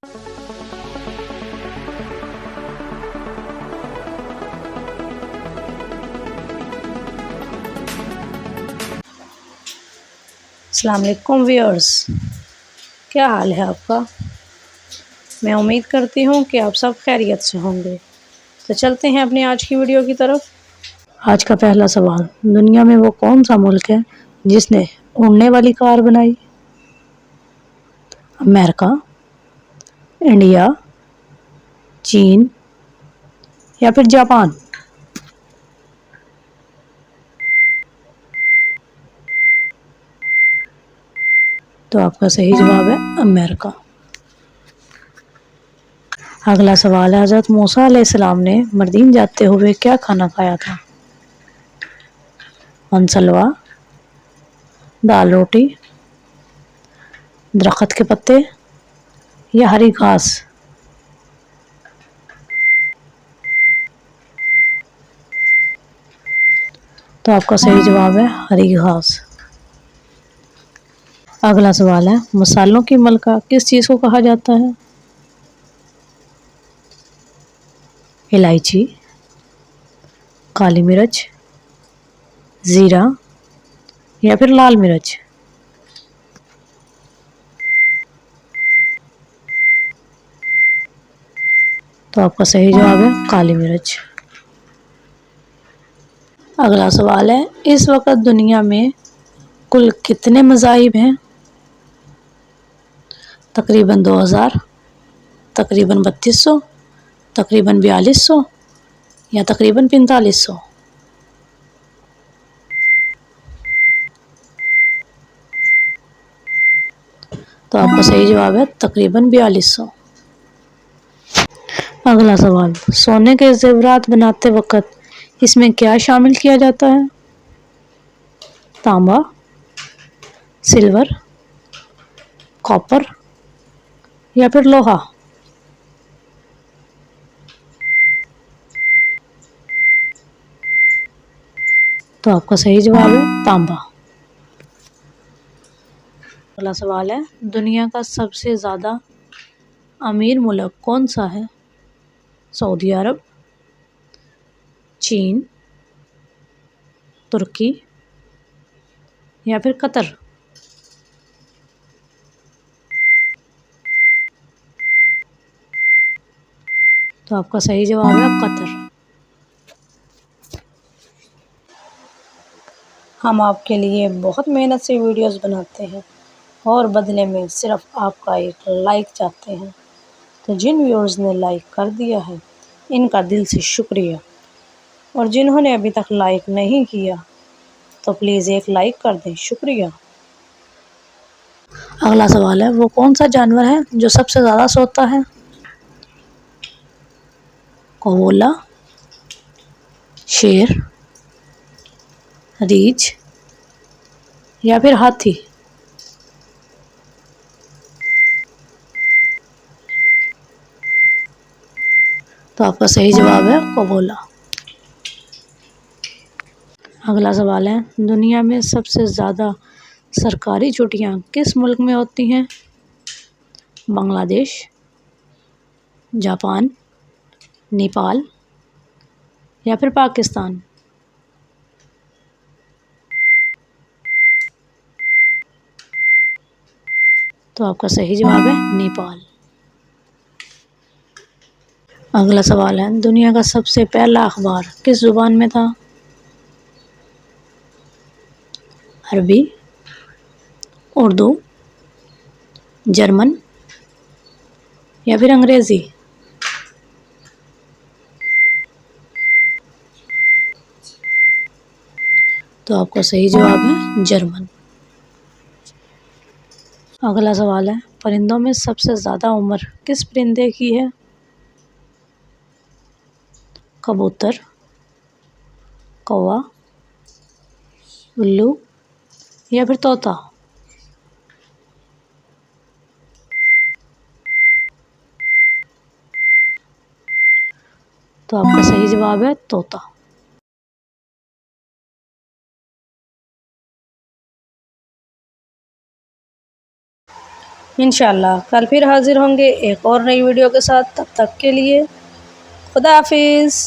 अस्सलाम वालेकुम व्यूअर्स, क्या हाल है आपका। मैं उम्मीद करती हूँ कि आप सब खैरियत से होंगे। तो चलते हैं अपनी आज की वीडियो की तरफ। आज का पहला सवाल, दुनिया में वो कौन सा मुल्क है जिसने उड़ने वाली कार बनाई। अमेरिका, इंडिया, चीन या फिर जापान। तो आपका सही जवाब है अमेरिका। अगला सवाल है, हज़रत मूसा अलैहिस्सलाम ने मदीन जाते हुए क्या खाना खाया था। मनसलवा, दाल रोटी, दरख्त के पत्ते या हरी घास। तो आपका सही जवाब है हरी घास। अगला सवाल है, मसालों की मलका किस चीज़ को कहा जाता है। इलायची, काली मिर्च, ज़ीरा या फिर लाल मिर्च। तो आपका सही जवाब है काली मिर्च। अगला सवाल है, इस वक्त दुनिया में कुल कितने मज़ाहिब हैं। तकरीबन 2000, तकरीबन 3200, तकरीबन 4200 या तकरीबन 4500। तो आपका सही जवाब है तकरीबन 4200। अगला सवाल, सोने के ज़ेवरात बनाते वक्त इसमें क्या शामिल किया जाता है। तांबा, सिल्वर, कॉपर या फिर लोहा। तो आपका सही जवाब है तांबा। अगला सवाल है, दुनिया का सबसे ज़्यादा अमीर मुल्क कौन सा है। सऊदी अरब, चीन, तुर्की या फिर कतर। तो आपका सही जवाब है कतर। हम आपके लिए बहुत मेहनत से वीडियोस बनाते हैं और बदले में सिर्फ आपका एक लाइक चाहते हैं। तो जिन व्यूअर्स ने लाइक कर दिया है इनका दिल से शुक्रिया, और जिन्होंने अभी तक लाइक नहीं किया तो प्लीज़ एक लाइक कर दें, शुक्रिया। अगला सवाल है, वो कौन सा जानवर है जो सबसे ज़्यादा सोता है। कौवा, शेर, रीछ या फिर हाथी। तो आपका सही जवाब है कौवा। अगला सवाल है, दुनिया में सबसे ज़्यादा सरकारी छुट्टियां किस मुल्क में होती हैं। बांग्लादेश, जापान, नेपाल या फिर पाकिस्तान। तो आपका सही जवाब है नेपाल। अगला सवाल है, दुनिया का सबसे पहला अखबार किस ज़ुबान में था। अरबी, उर्दू, जर्मन या फिर अंग्रेज़ी। तो आपका सही जवाब है जर्मन। अगला सवाल है, परिंदों में सबसे ज़्यादा उम्र किस परिंदे की है। कबूतर, कौवा, उल्लू या फिर तोता। तो आपका सही जवाब है तोता। इंशाल्लाह कल फिर हाज़िर होंगे एक और नई वीडियो के साथ। तब तक के लिए खुदा हाफिज़।